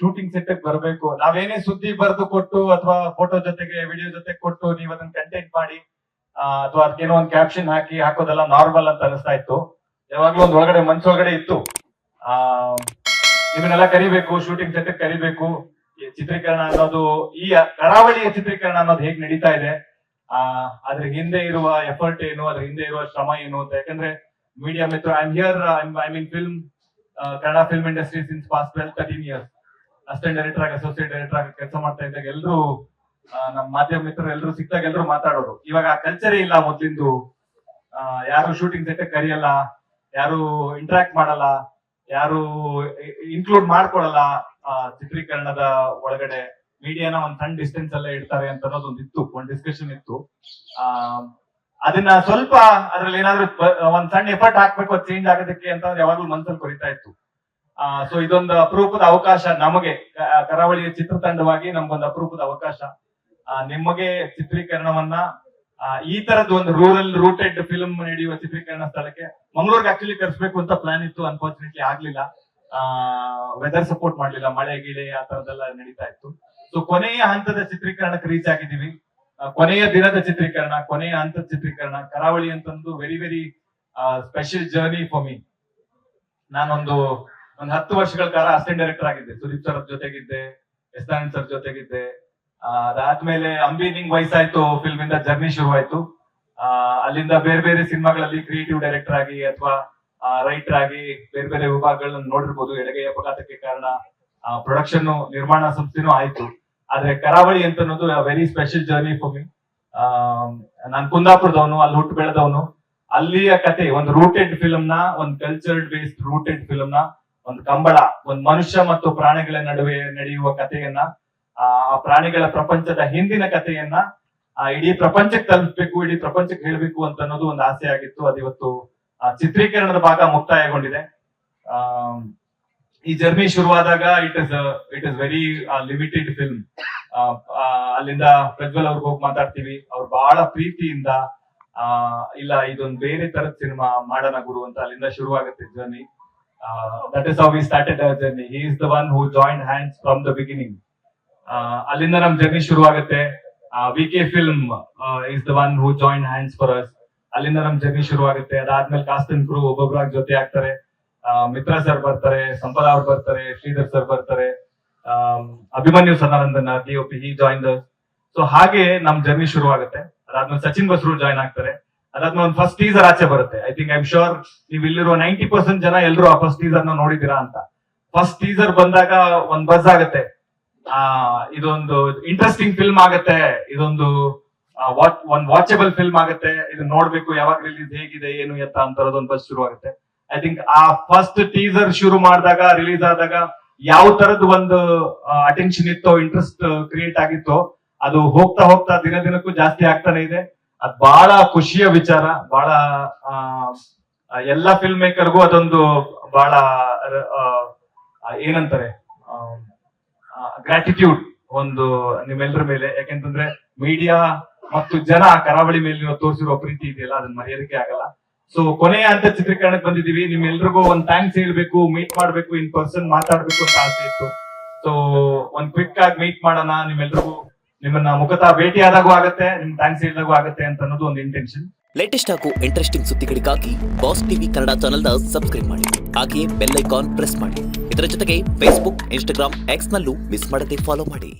Shooting set ಬರಬೇಕು, ನಾವೇನೇ ಸುದ್ದಿ ಬರೆದು ಕೊಟ್ಟು ಅಥವಾ ಫೋಟೋ ಜೊತೆಗೆ ವಿಡಿಯೋ ಜೊತೆ ಕೊಟ್ಟು ನೀವು ಅದನ್ನ ಕಂಟೆಂಟ್ ಮಾಡಿ ಅಥವಾ ಅದಕ್ಕೇನೋ ಒಂದು ಕ್ಯಾಪ್ಷನ್ ಹಾಕಿ ಹಾಕೋದೆಲ್ಲ ನಾರ್ಮಲ್ ಅಂತ ಅನಿಸ್ತಾ ಇತ್ತು. ಯಾವಾಗ್ಲೂ ಒಂದ್ ಒಳಗಡೆ ಮನ್ಸೊಳಗಡೆ ಇತ್ತು, ಆ ನಿಮ್ಮನ್ನೆಲ್ಲ ಕರಿಬೇಕು, ಶೂಟಿಂಗ್ ಸೆಟ್ ಕರಿಬೇಕು, ಈ ಚಿತ್ರೀಕರಣ ಅನ್ನೋದು, ಈ ಕರಾವಳಿಯ ಚಿತ್ರೀಕರಣ ಅನ್ನೋದು ಹೇಗ್ ನಡೀತಾ ಇದೆ, ಅದ್ರ ಹಿಂದೆ ಇರುವ ಎಫರ್ಟ್ ಏನು, ಅದ್ರ ಹಿಂದೆ ಇರುವ ಶ್ರಮ ಏನು ಅಂತ. ಯಾಕಂದ್ರೆ media Mitra, I am here, I mean film, Kannada film industry since past 12-13 years. Assistant director ಆಗಿ, ಅಸೋಸಿಯೇಟ್ ಡೈರೆಕ್ಟರ್ ಆಗಿ ಕೆಲಸ ಮಾಡ್ತಾ ಇದ್ದಾಗ ಎಲ್ರು ನಮ್ಮ ಮಾಧ್ಯಮ ಮಿತ್ರರು ಎಲ್ರು ಸಿಕ್ತಾಗ ಎಲ್ರು ಮಾತಾಡೋರು. ಇವಾಗ ಆ ಕಲ್ಚರೇ ಇಲ್ಲ ಮೊದ್ಲಿಂದು. ಯಾರು ಶೂಟಿಂಗ್ ಸೆಟ್ ಕರಿಯಲ್ಲ, ಯಾರು ಇಂಟ್ರಾಕ್ಟ್ ಮಾಡಲ್ಲ, ಯಾರು ಇನ್ಕ್ಲೂಡ್ ಮಾಡ್ಕೊಳಲ್ಲ ಚಿತ್ರೀಕರಣದ ಒಳಗಡೆ. ಮೀಡಿಯಾನ ಒಂದ್ ಸಣ್ಣ ಡಿಸ್ಟೆನ್ಸ್ ಅಲ್ಲೇ ಇಡ್ತಾರೆ ಅಂತ ಅನ್ನೋದು ಇತ್ತು, ಒಂದ್ ಡಿಸ್ಕಷನ್ ಇತ್ತು. ಅದನ್ನ ಸ್ವಲ್ಪ ಅದ್ರಲ್ಲಿ ಏನಾದ್ರು ಒಂದ್ ಸಣ್ಣ ಎಫರ್ಟ್ ಹಾಕ್ಬೇಕು, ಅದು ಚೇಂಜ್ ಆಗೋದಕ್ಕೆ ಅಂತಂದ್ರೆ ಯಾವಾಗ್ಲೂ ಮನ್ಸಲ್ಲಿ ಕೊರಿತಾ ಇತ್ತು. ಸೊ ಇದೊಂದು ಅಪರೂಪದ ಅವಕಾಶ ನಮಗೆ, ಕರಾವಳಿಯ ಚಿತ್ರತಂಡವಾಗಿ ನಮ್ಗೊಂದು ಅಪರೂಪದ ಅವಕಾಶ. ನಿಮಗೆ ಚಿತ್ರೀಕರಣವನ್ನ ಈ ತರದ ಒಂದು ರೂಟೆಡ್ ಫಿಲ್ಮ್ ನಡೆಯುವ ಚಿತ್ರೀಕರಣ ಸ್ಥಳಕ್ಕೆ ಮಂಗಳೂರಿಗೆ ಆಕ್ಚುಲಿ ಕರ್ಸ್ಬೇಕು ಅಂತ ಪ್ಲಾನ್ ಇತ್ತು. ಅನ್ಫಾರ್ಚುನೇಟ್ಲಿ ಆಗ್ಲಿಲ್ಲ, ವೆದರ್ ಸಪೋರ್ಟ್ ಮಾಡ್ಲಿಲ್ಲ, ಮಳೆ ಗಿಳೆ ಆ ತರದೆಲ್ಲ ನಡೀತಾ ಇತ್ತು. ಸೊ ಕೊನೆಯ ಹಂತದ ಚಿತ್ರೀಕರಣಕ್ಕೆ ರೀಚ್ ಆಗಿದ್ದೀವಿ. ಕೊನೆಯ ದಿನದ ಚಿತ್ರೀಕರಣ, ಕೊನೆಯ ಹಂತದ ಚಿತ್ರೀಕರಣ ಕರಾವಳಿ ಅಂತಂದು very very special journey for me. ನಾನೊಂದು 10 ವರ್ಷಗಳ ಕಾಲ ಅಸಿಸ್ಟೆಂಟ್ ಡೈರೆಕ್ಟರ್ ಆಗಿದ್ದೆ. ಸುದೀಪ್ ಸರ್ ಜೊತೆಗಿದ್ದೆ, ಎಸ್ ನಾರಾಯಣ್ ಸರ್ ಜೊತೆಗಿದ್ದೆ. ಅದಾದ್ಮೇಲೆ ಅಂಬಿನಿಂಗ್ ವಯಸ್ಸಾಯ್ತು, ಫಿಲ್ಮ್ ಇಂದ ಜರ್ನಿ ಶುರುವಾಯ್ತು. ಅಲ್ಲಿಂದ ಬೇರೆ ಬೇರೆ ಸಿನಿಮಾಗಳಲ್ಲಿ ಕ್ರಿಯೇಟಿವ್ ಡೈರೆಕ್ಟರ್ ಆಗಿ ಅಥವಾ ರೈಟರ್ ಆಗಿ ಬೇರೆ ಬೇರೆ ವಿಭಾಗಗಳನ್ನ ನೋಡಿರ್ಬೋದು. ಎಡಗೈ ಅಪಘಾತಕ್ಕೆ ಕಾರಣ ಪ್ರೊಡಕ್ಷನ್ ನಿರ್ಮಾಣ ಸಂಸ್ಥೆನೂ ಆಯ್ತು. ಆದ್ರೆ ಕರಾವಳಿ ಅಂತ ಅನ್ನೋದು very special journey for me. ನಾನ್ ಕುಂದಾಪುರದವನು, ಅಲ್ಲಿ ಹುಟ್ಟು ಬೆಳೆದವನು. ಅಲ್ಲಿಯ ಕತೆ, ಒಂದು ರೂಟೆಡ್ ಫಿಲ್ಮ್ ನ, ಒಂದು ಕಲ್ಚರ್ಡ್ ಬೇಸ್ಡ್ ರೂಟೆಡ್ ಫಿಲ್ಮ್ ನ, ಒಂದು ಕಂಬಳ, ಒಂದು ಮನುಷ್ಯ ಮತ್ತು ಪ್ರಾಣಿಗಳ ನಡುವೆ ನಡೆಯುವ ಕಥೆಯನ್ನ, ಆ ಪ್ರಾಣಿಗಳ ಪ್ರಪಂಚದ ಹಿಂದಿನ ಕಥೆಯನ್ನ ಇಡೀ ಪ್ರಪಂಚಕ್ಕೆ ತಲುಪಬೇಕು, ಇಡೀ ಪ್ರಪಂಚಕ್ಕೆ ಹೇಳ್ಬೇಕು ಅಂತ ಅನ್ನೋದು ಒಂದು ಆಸೆ ಆಗಿತ್ತು. ಅದಿವತ್ತು ಚಿತ್ರೀಕರಣದ ಭಾಗ ಮುಕ್ತಾಯಗೊಂಡಿದೆ. ಈ ಜರ್ನಿ ಶುರುವಾದಾಗ it is very limited film. ಅಲ್ಲಿಂದ ಪ್ರಜ್ವಲ್ ಅವ್ರಿಗೆ ಹೋಗಿ ಮಾತಾಡ್ತೀವಿ, ಅವ್ರು ಬಹಳ ಪ್ರೀತಿಯಿಂದ ಇಲ್ಲ ಇದೊಂದು ಬೇರೆ ತರದ ಸಿನಿಮಾ ಮಾಡೋಣ ಗುರು ಅಂತ ಅಲ್ಲಿಂದ ಶುರುವಾಗುತ್ತೆ journey. That is how we started our journey. He is the one who joined hands from the beginning. ಅಲ್ಲಿಂದ ನಮ್ ಜರ್ನಿ ಶುರುವಾಗುತ್ತೆ. VK film is the one who joined hands for us. ಅಲ್ಲಿಂದ ನಮ್ ಜರ್ನಿ ಶುರುವಾಗುತ್ತೆ. ಅದಾದ್ಮೇಲೆ ಕಾಸ್ಟ್ ಅಂಡ್ ಕ್ರೂ ಒಬ್ಬೊಬ್ಬರಾಗಿ ಜೊತೆ ಆಗ್ತಾರೆ. ಮಿತ್ರ ಸರ್ ಬರ್ತಾರೆ, ಸಂಪದ ಅವ್ರು ಬರ್ತಾರೆ, ಶ್ರೀಧರ್ ಸರ್ ಬರ್ತಾರೆ, ಅಭಿಮನ್ಯು ಸದಾನಂದನ್ DOP ಹಿ ಜಾಯಿನ್ ಅಸ್. ಸೊ ಹಾಗೆ ನಮ್ ಜರ್ನಿ ಶುರುವಾಗುತ್ತೆ. ಅದಾದ್ಮೇಲೆ ಸಚಿನ್ ಬಸ್ರು ಜಾಯ್ನ್ ಆಗ್ತಾರೆ. ಅದಾದ್ಮೇಲೆ ಒಂದು ಫಸ್ಟ್ ಟೀಸರ್ ಆಚೆ ಬರುತ್ತೆ. I think I am sure ನೀವು ಇಲ್ಲಿರುವ 90% ಜನ ಎಲ್ಲರೂ ಆ ಫಸ್ಟ್ ಟೀಸರ್ ನ ನೋಡಿದೀರಾ ಅಂತ. ಫಸ್ಟ್ ಟೀಸರ್ ಬಂದಾಗ ಒಂದ್ ಬಜ್ ಆಗುತ್ತೆ, ಇದೊಂದು ಇಂಟ್ರೆಸ್ಟಿಂಗ್ ಫಿಲ್ಮ್ ಆಗುತ್ತೆ, ಇದೊಂದು ಒಂದ್ ವಾಚಬಲ್ ಫಿಲ್ಮ್ ಆಗುತ್ತೆ, ಇದನ್ನ ನೋಡ್ಬೇಕು, ಯಾವಾಗ ರಿಲೀಸ್, ಹೇಗಿದೆ, ಏನು ಎತ್ತ ಅಂತರದೊಂದು ಒಂದು ಬಸ್ ಶುರು ಆಗುತ್ತೆ. ಐ ಥಿಂಕ್ ಆ ಫಸ್ಟ್ ಟೀಸರ್ ಶುರು ಮಾಡಿದಾಗ, ರಿಲೀಸ್ ಆದಾಗ ಯಾವ ತರದ್ ಒಂದು ಅಟೆನ್ಷನ್ ಇತ್ತೋ, ಇಂಟ್ರೆಸ್ಟ್ ಕ್ರಿಯೇಟ್ ಆಗಿತ್ತೋ, ಅದು ಹೋಗ್ತಾ ಹೋಗ್ತಾ ದಿನ ದಿನಕ್ಕೂ ಜಾಸ್ತಿ ಆಗ್ತಾನೆ ಇದೆ. ಅದ್ ಬಹಳ ಖುಷಿಯ ವಿಚಾರ. ಬಹಳ ಎಲ್ಲಾ ಫಿಲ್ಮ್ ಮೇಕರ್ಗೂ ಅದೊಂದು ಬಹಳ ಏನಂತಾರೆ ಗ್ರಾಟಿಟ್ಯೂಡ್ ಒಂದು ನಿಮ್ಮೆಲ್ಲರ ಮೇಲೆ. ಯಾಕೆಂತಂದ್ರೆ ಮೀಡಿಯಾ ಮತ್ತು ಜನ ಕರಾವಳಿ ಮೇಲೆ ತೋರಿಸಿರೋ ಪ್ರೀತಿ ಇದೆಯಲ್ಲ, ಅದನ್ನ ಮರೆಯೋದಕ್ಕೆ ಆಗಲ್ಲ. ಸೊ ಕೊನೆಯ ಹಂತ ಚಿತ್ರೀಕರಣಕ್ಕೆ ಬಂದಿದೀವಿ. ನಿಮ್ಮೆಲ್ರಿಗೂ ಒಂದ್ ಥ್ಯಾಂಕ್ಸ್ ಹೇಳ್ಬೇಕು, ಮೀಟ್ ಮಾಡ್ಬೇಕು, ಇನ್ ಪರ್ಸನ್ ಮಾತಾಡ್ಬೇಕು ಅಂತ ಆಸೆ ಇತ್ತು. ಸೊ ಒಂದ್ ಕ್ವಿಕ್ ಆಗಿ ಮೀಟ್ ಮಾಡೋಣ, ನಿಮ್ಮೆಲ್ರಿಗೂ ನಿಮ್ಮನ್ನ ಮುಖತಃ ಭೇಟಿ ಆದಾಗೂ ಆಗತ್ತೆ, ನಿಮ್ ಥ್ಯಾಂಕ್ಸ್ ಹೇಳಿದಾಗೂ ಆಗತ್ತೆ ಅಂತ ಅನ್ನೋದು ಒಂದು ಇಂಟೆನ್ಷನ್. ಲೇಟೆಸ್ಟ್ ಹಾಗೂ ಇಂಟ್ರೆಸ್ಟಿಂಗ್ ಸುದ್ದಿಗಳಿಗಾಗಿ ಬಾಸ್ ಟಿವಿ ಕನ್ನಡ ಚಾನೆಲ್ನ ಸಬ್ಸ್ಕ್ರೈಬ್ ಮಾಡಿ, ಹಾಗೆಯೇ ಬೆಲ್ ಐಕಾನ್ ಪ್ರೆಸ್ ಮಾಡಿ. ಇದರ ಜೊತೆಗೆ ಫೇಸ್ಬುಕ್, ಇನ್ಸ್ಟಾಗ್ರಾಮ್, ಎಕ್ಸ್ ನಲ್ಲೂ ಮಿಸ್ ಮಾಡದೆ ಫಾಲೋ ಮಾಡಿ.